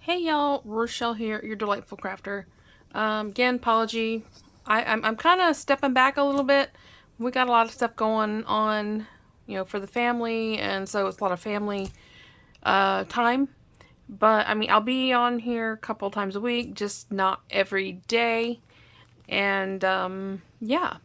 Hey y'all, Rochelle here, your delightful crafter. Again, apology. I'm kind of stepping back a little bit. We got a lot of stuff going on, for the family, and so it's a lot of family time. But I mean, I'll be on here a couple times a week, just not every day. And yeah.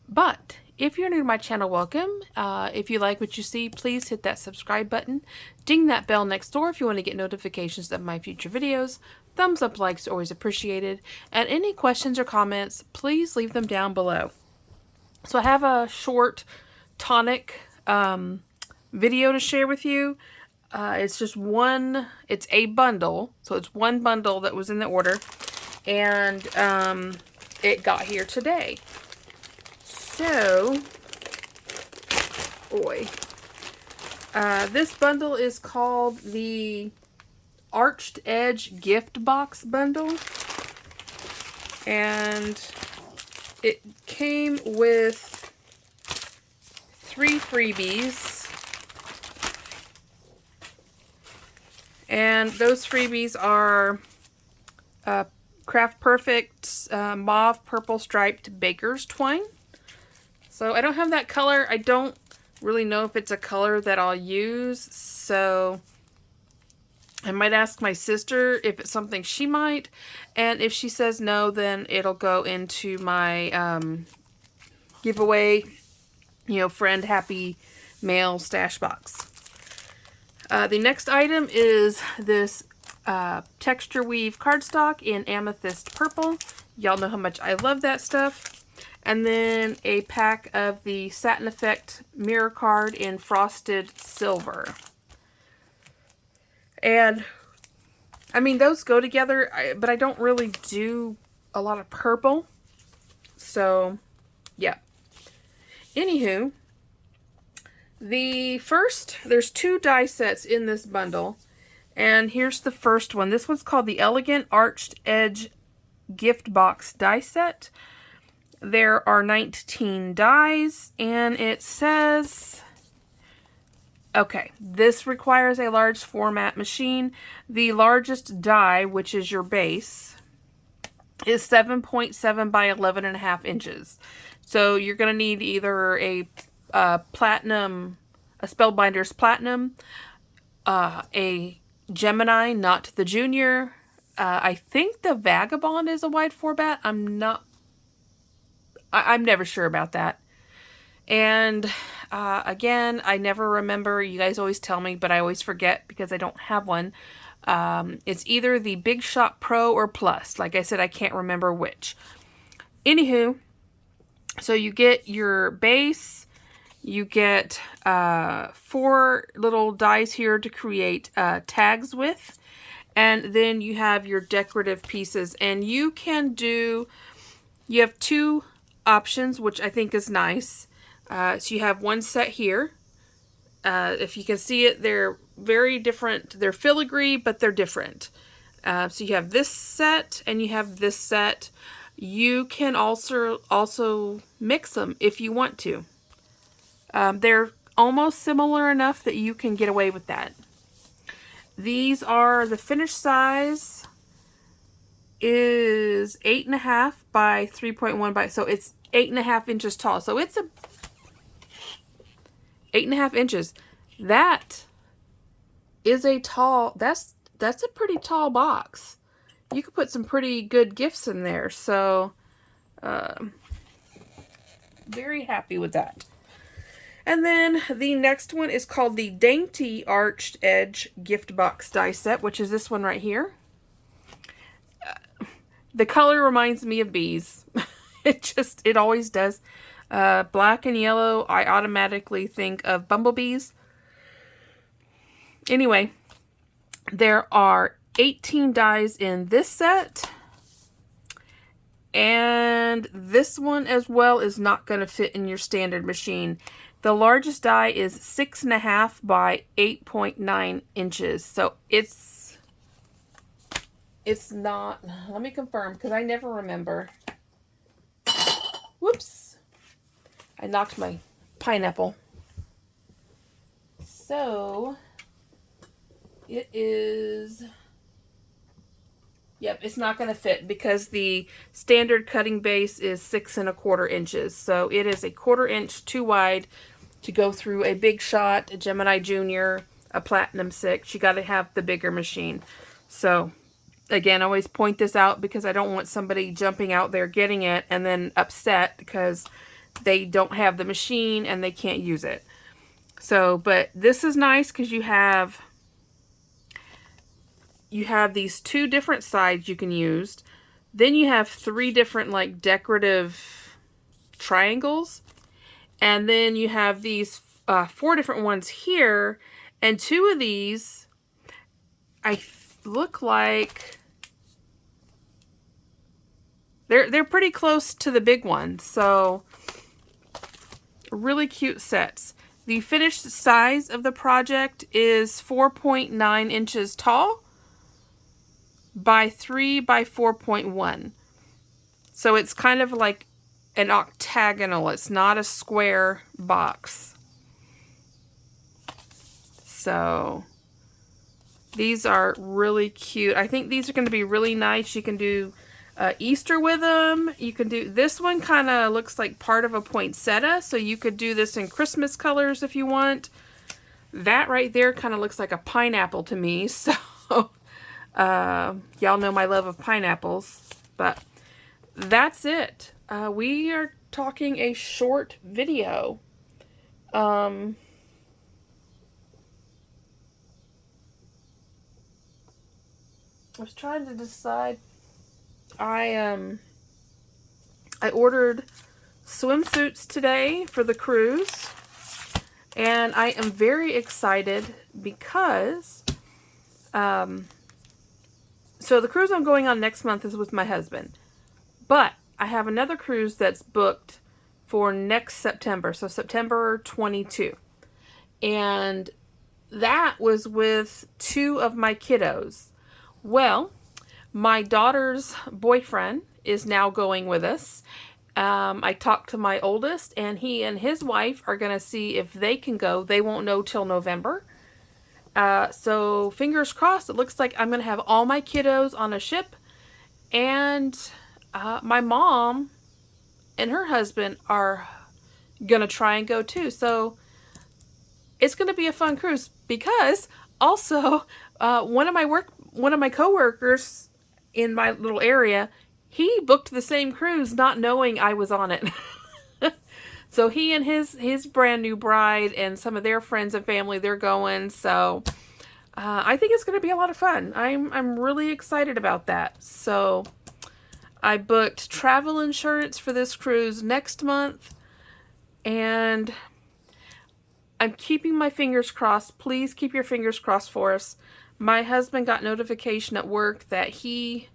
But if you're new to my channel, welcome. If you like what you see, please hit that subscribe button. Ding that bell next door if you want to get notifications of my future videos. Thumbs up, likes are always appreciated. And any questions or comments, please leave them down below. So I have a short Tonic video to share with you. It's just one, it's a bundle. So it's one bundle that was in the order. And it got here today. So, boy, this bundle is called the Arched Edge Gift Box Bundle, and it came with 3 freebies, and those freebies are Craft Perfect Mauve Purple Striped Baker's Twine. So I don't have that color. I don't really know if it's a color that I'll use. So I might ask my sister if it's something she might. And if she says no, then it'll go into my giveaway, friend happy mail stash box. The next item is this texture weave cardstock in amethyst purple. Y'all know how much I love that stuff. And then a pack of the Satin Effect mirror card in frosted silver. And, I mean, those go together, but I don't really do a lot of purple. So, yeah. Anywho, there's 2 die sets in this bundle. And here's the first one. This one's called the Elegant Arched Edge Gift Box Die Set. There are 19 dies, and it says, okay, this requires a large format machine. The largest die, which is your base, is 7.7 by 11.5 inches. So you're going to need either a platinum, a Spellbinder's Platinum, a Gemini, not the Junior. I think the Vagabond is a wide format. I'm never sure about that. And again, I never remember. You guys always tell me, but I always forget because I don't have one. It's either the Big Shot Pro or Plus. Like I said, I can't remember which. Anywho, so you get your base. You get 4 little dies here to create tags with. And then you have your decorative pieces. And you have 2 options, which I think is nice. So you have one set here. If you can see it, they're very different. They're filigree, but they're different. So you have this set and you have this set. You can also mix them if you want to. They're almost similar enough that you can get away with that. These are the finished size is 8.5 by 3.1 by, so it's 8.5 inches tall. So it's 8.5 inches. That is a tall, that's a pretty tall box. You could put some pretty good gifts in there. So, very happy with that. And then the next one is called the Dainty Arched Edge Gift Box Die Set, which is this one right here. The color reminds me of bees. It always does. Black and yellow, I automatically think of bumblebees. Anyway, there are 18 dies in this set. And this one as well is not going to fit in your standard machine. The largest die is 6.5 by 8.9 inches. So it's not, let me confirm because I never remember. Whoops. I knocked my pineapple. So it is Yep, it's not going to fit because the standard cutting base is 6 1/4 inches. So it is a 1/4 inch too wide to go through a Big Shot, a Gemini Junior, a Platinum 6. You got to have the bigger machine. So again, I always point this out because I don't want somebody jumping out there getting it and then upset because they don't have the machine and they can't use it. So, but this is nice because you have these 2 different sides you can use. Then you have 3 different like decorative triangles. And then you have these 4 different ones here. And 2 of these look like they're pretty close to the big one. So really cute sets. The finished size of the project is 4.9 inches tall by 3 by 4.1. So it's kind of like an octagonal. It's not a square box. So these are really cute. I think these are going to be really nice. You can do Easter with them. You can do, this one kind of looks like part of a poinsettia, so you could do this in Christmas colors if you want. That right there kind of looks like a pineapple to me, so y'all know my love of pineapples, but that's it. We are talking a short video. I was trying to decide. I ordered swimsuits today for the cruise, and I am very excited because so the cruise I'm going on next month is with my husband, but I have another cruise that's booked for next September, so September 22, and that was with 2 of my kiddos. Well, my daughter's boyfriend is now going with us. I talked to my oldest, and he and his wife are going to see if they can go. They won't know till November. So fingers crossed. It looks like I'm going to have all my kiddos on a ship, and my mom and her husband are going to try and go too. So it's going to be a fun cruise because also one of my coworkers in my little area, he booked the same cruise not knowing I was on it. So he and his brand new bride and some of their friends and family, they're going. So I think it's going to be a lot of fun. I'm really excited about that. So I booked travel insurance for this cruise next month, and I'm keeping my fingers crossed. Please keep your fingers crossed for us. My husband got notification at work that he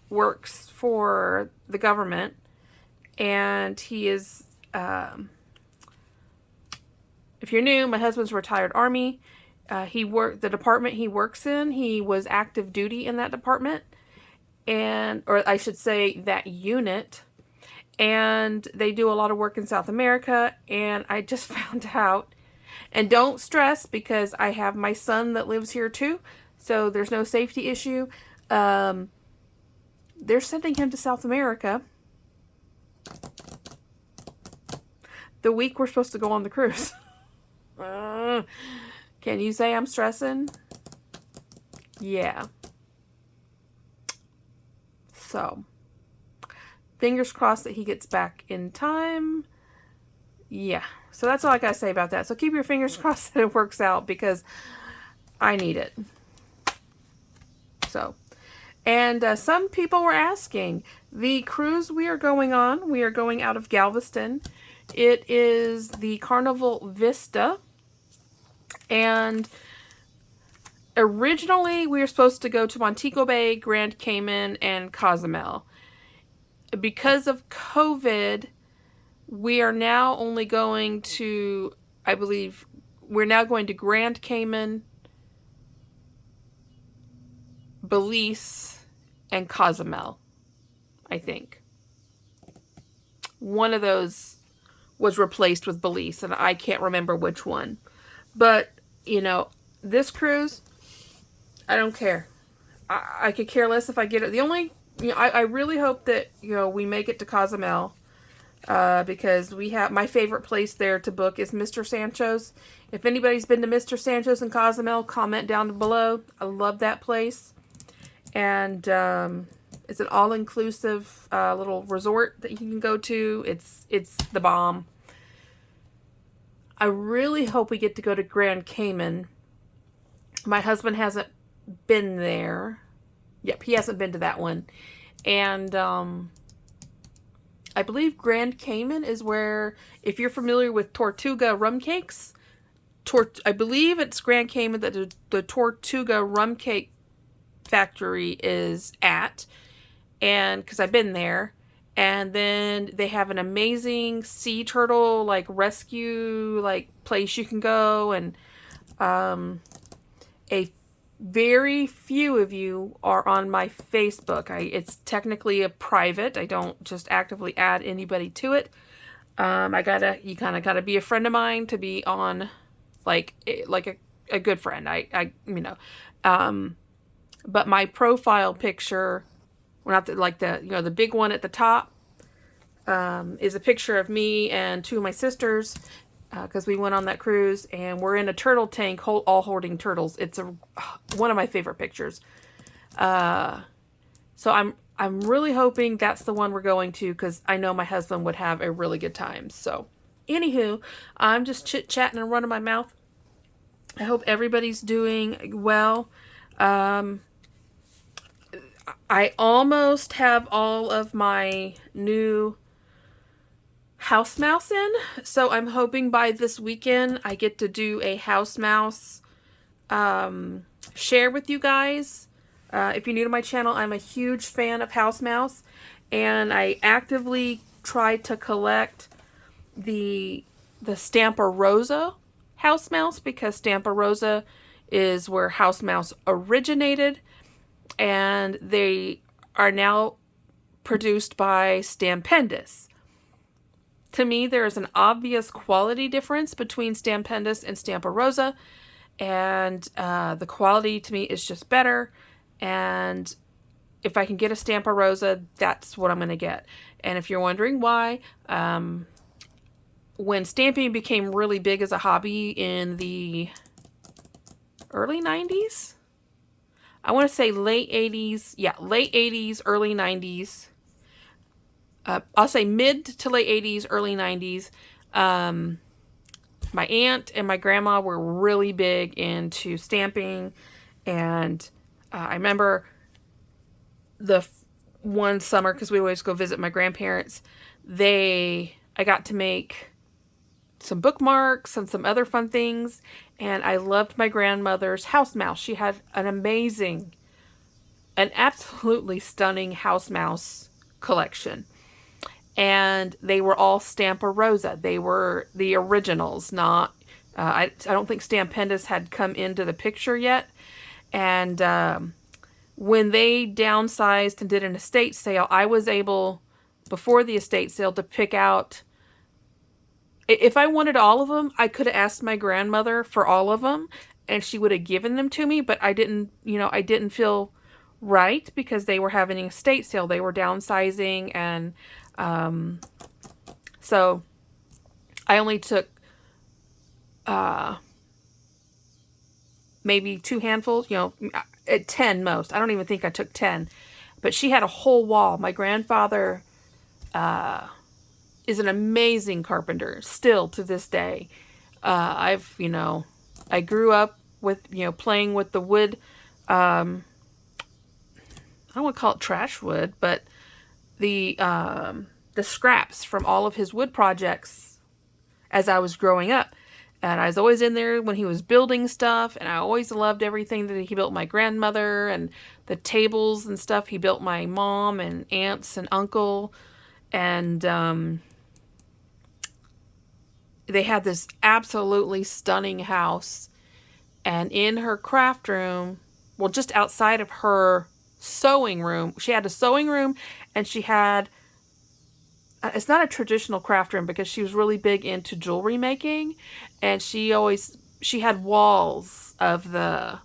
works for the government, and he is, if you're new, my husband's retired Army. The department he works in, he was active duty in that department, or I should say that unit, and they do a lot of work in South America, and I just found out, and don't stress because I have my son that lives here too, so there's no safety issue. They're sending him to South America the week we're supposed to go on the cruise. Can you say I'm stressing? Yeah. So, fingers crossed that he gets back in time. Yeah. So that's all I gotta say about that. So keep your fingers crossed that it works out because I need it. So, and some people were asking, the cruise we are going out of Galveston. It is the Carnival Vista, and originally we were supposed to go to Montego Bay, Grand Cayman, and Cozumel. Because of COVID, we are now only going to, I believe, we're now going to Grand Cayman, Belize, and Cozumel, I think. One of those was replaced with Belize, and I can't remember which one. But, you know, this cruise, I don't care. I could care less if I get it. The only, I really hope that, we make it to Cozumel. Because we have, my favorite place there to book is Mr. Sancho's. If anybody's been to Mr. Sancho's in Cozumel, comment down below. I love that place. And it's an all-inclusive little resort that you can go to. It's the bomb. I really hope we get to go to Grand Cayman. My husband hasn't been there. Yep, he hasn't been to that one. And I believe Grand Cayman is where, if you're familiar with Tortuga rum cakes, I believe it's Grand Cayman that the Tortuga rum cake factory is at, and because I've been there. And then they have an amazing sea turtle rescue place you can go, and a very few of you are on my Facebook. It's technically a private. I don't just actively add anybody to it. You kind of gotta be a friend of mine to be on, like a good friend. But my profile picture, well, not the big one at the top, is a picture of me and two of my sisters. Because we went on that cruise, and we're in a turtle tank, all holding turtles. It's one of my favorite pictures. So I'm really hoping that's the one we're going to, because I know my husband would have a really good time. So, anywho, I'm just chit-chatting and running my mouth. I hope everybody's doing well. I almost have all of my new house mouse in, so I'm hoping by this weekend I get to do a house mouse share with you guys. If you're new to my channel, I'm a huge fan of house mouse, and I actively try to collect the Stampa Rosa house mouse, because Stampa Rosa is where house mouse originated, and they are now produced by Stampendous. To me, there is an obvious quality difference between Stampendous and Stampa Rosa, and the quality to me is just better. And if I can get a Stampa Rosa, that's what I'm going to get. And if you're wondering why, when stamping became really big as a hobby in the early 90s, I want to say late 80s, late 80s, early 90s. I'll say mid to late 80s, early 90s. My aunt and my grandma were really big into stamping, and I remember one summer, because we always go visit my grandparents, I got to make some bookmarks and some other fun things, and I loved my grandmother's house mouse. She had an absolutely stunning house mouse collection. And they were all Stampa Rosa. They were the originals, not... I don't think Stampendous had come into the picture yet. And when they downsized and did an estate sale, I was able, before the estate sale, to pick out... If I wanted all of them, I could have asked my grandmother for all of them, and she would have given them to me, but I didn't feel right, because they were having an estate sale. They were downsizing, and... so I only took maybe 2 handfuls, at 10 most. I don't even think I took 10. But she had a whole wall. My grandfather is an amazing carpenter, still to this day. I grew up with, playing with the wood. I don't want to call it trash wood, but the scraps from all of his wood projects as I was growing up. And I was always in there when he was building stuff, and I always loved everything that he built my grandmother, and the tables and stuff he built my mom and aunts and uncle. And they had this absolutely stunning house, and in her craft room, well, just outside of her sewing room, she had a sewing room, and she had... it's not a traditional craft room, because she was really big into jewelry making, and she had walls of the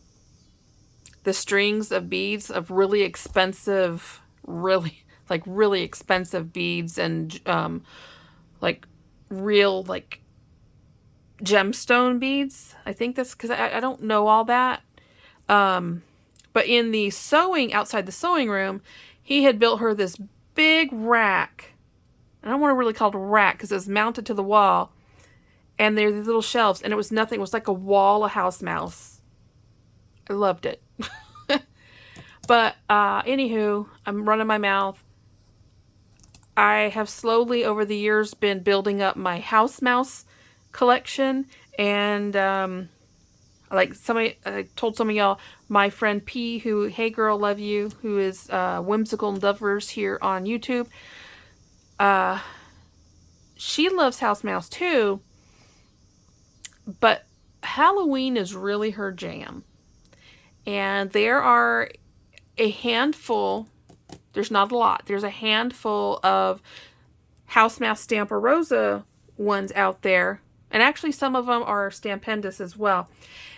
the strings of beads of really expensive, really expensive beads, and like real like gemstone beads. I think that's because I don't know all that. But in the sewing, outside the sewing room, he had built her this big rack. I don't want to really call it a rack because it was mounted to the wall. And there are these little shelves, and it was nothing. It was like a wall of house mouse. I loved it. But anywho, I'm running my mouth. I have slowly over the years been building up my house mouse collection, and like somebody, I told some of y'all, my friend P, who, hey girl, love you, who is Whimsical Endeavors here on YouTube. She loves house mouse too, but Halloween is really her jam. And there are a handful, there's not a lot, there's a handful of house mouse Stampa ones out there. And actually some of them are Stampendous as well.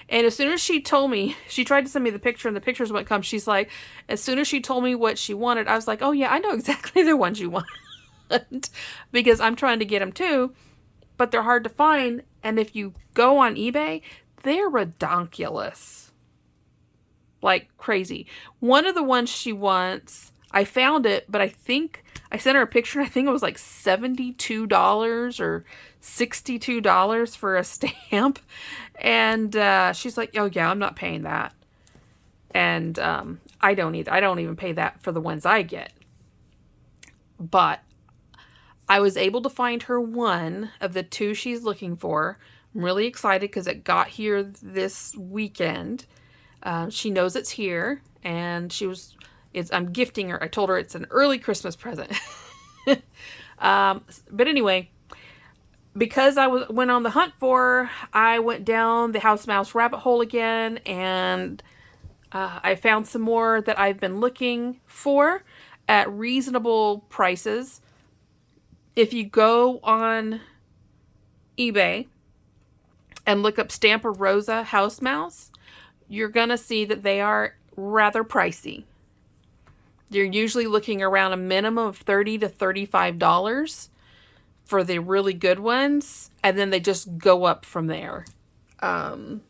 And as soon as she told me, she tried to send me the picture and the pictures wouldn't come. She's like, as soon as she told me what she wanted, I was like, oh yeah, I know exactly the ones you want. Because I'm trying to get them too, but they're hard to find. And if you go on eBay, they're redonkulous. Like crazy. One of the ones she wants, I found it, but I think I sent her a picture. I think it was like $72 or $62 for a stamp. And she's like, oh yeah, I'm not paying that. And I don't either. I don't even pay that for the ones I get. But I was able to find her one of the two she's looking for. I'm really excited because it got here this weekend. She knows it's here, and I'm gifting her. I told her it's an early Christmas present. But anyway, because I went on the hunt for her, I went down the house mouse rabbit hole again, and I found some more that I've been looking for at reasonable prices. If you go on eBay and look up Stampa Rosa house mouse, you're going to see that they are rather pricey. You're usually looking around a minimum of $30 to $35 for the really good ones, and then they just go up from there. So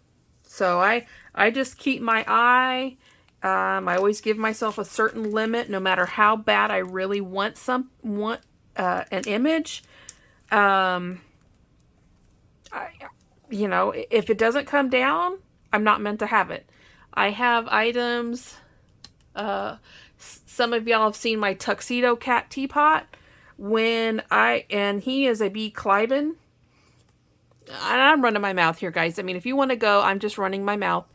I just keep my eye. I always give myself a certain limit, no matter how bad I really want an image. If it doesn't come down, I'm not meant to have it. I have items. Some of y'all have seen my Tuxedo Cat teapot. And he is a B. Cliben. I'm running my mouth here, guys. I mean, if you want to go, I'm just running my mouth.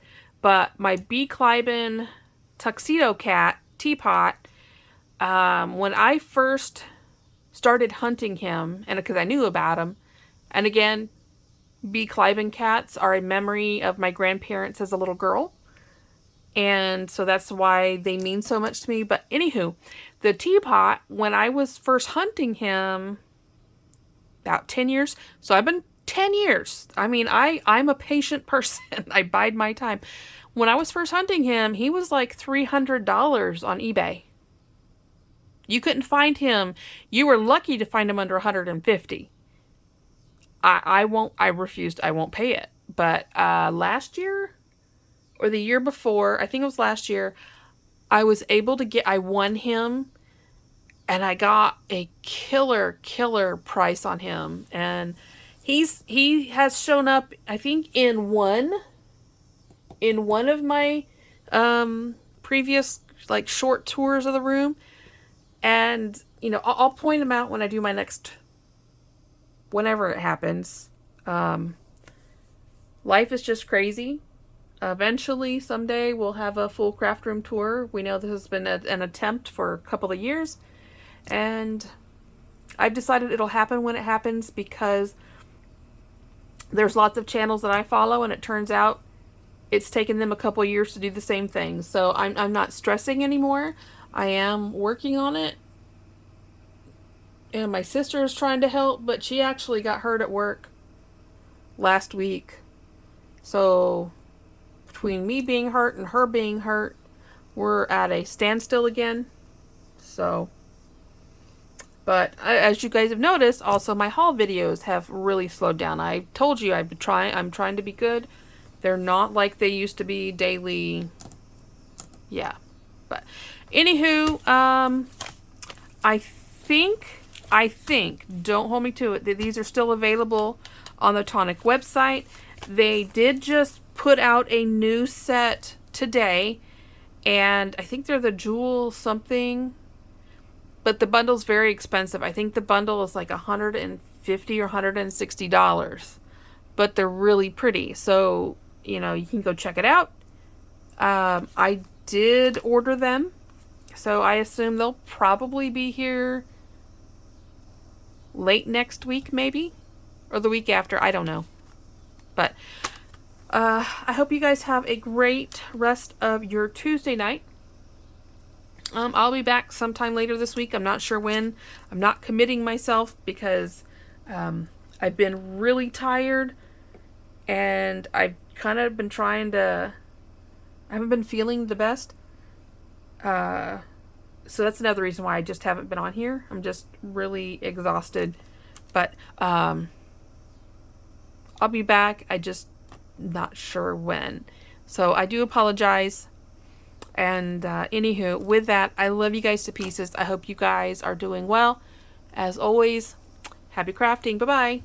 But my B. Cliben Tuxedo Cat teapot, when I first started hunting him, and because I knew about him, and again, B. Cliben cats are a memory of my grandparents as a little girl. And so that's why they mean so much to me. But anywho, the teapot, when I was first hunting him, about 10 years. So I've been 10 years. I mean, I'm a patient person. I bide my time. When I was first hunting him, he was like $300 on eBay. You couldn't find him. You were lucky to find him under $150. I refused. I won't pay it. But last year or the year before, I think it was last year, I was able to I won him, and I got a killer price on him. And he has shown up, I think, in one of my previous like short tours of the room. And I'll point him out when I do my next, whenever it happens. Life is just crazy. Eventually, someday, we'll have a full craft room tour. We know this has been an attempt for a couple of years. And I've decided it'll happen when it happens, because there's lots of channels that I follow, and it turns out it's taken them a couple of years to do the same thing. So I'm not stressing anymore. I am working on it. And my sister is trying to help, but she actually got hurt at work last week. So between me being hurt and her being hurt, we're at a standstill again. So, but as you guys have noticed, also my haul videos have really slowed down. I told you I'm trying to be good. They're not like they used to be daily. Yeah. But anywho, I think, don't hold me to it, that these are still available on the Tonic website. They did just put out a new set today, and I think they're the jewel something, but the bundle's very expensive. I think the bundle is like $150 or $160, but they're really pretty. So, you know, you can go check it out. I did order them, so I assume they'll probably be here late next week, maybe, or the week after. I don't know. But I hope you guys have a great rest of your Tuesday night. I'll be back sometime later this week. I'm not sure when. I'm not committing myself because I've been really tired, and I've kind of been trying to... I haven't been feeling the best. So that's another reason why I just haven't been on here. I'm just really exhausted. But I'll be back. I just not sure when. So I do apologize. And anywho, with that, I love you guys to pieces. I hope you guys are doing well. As always, happy crafting. Bye-bye.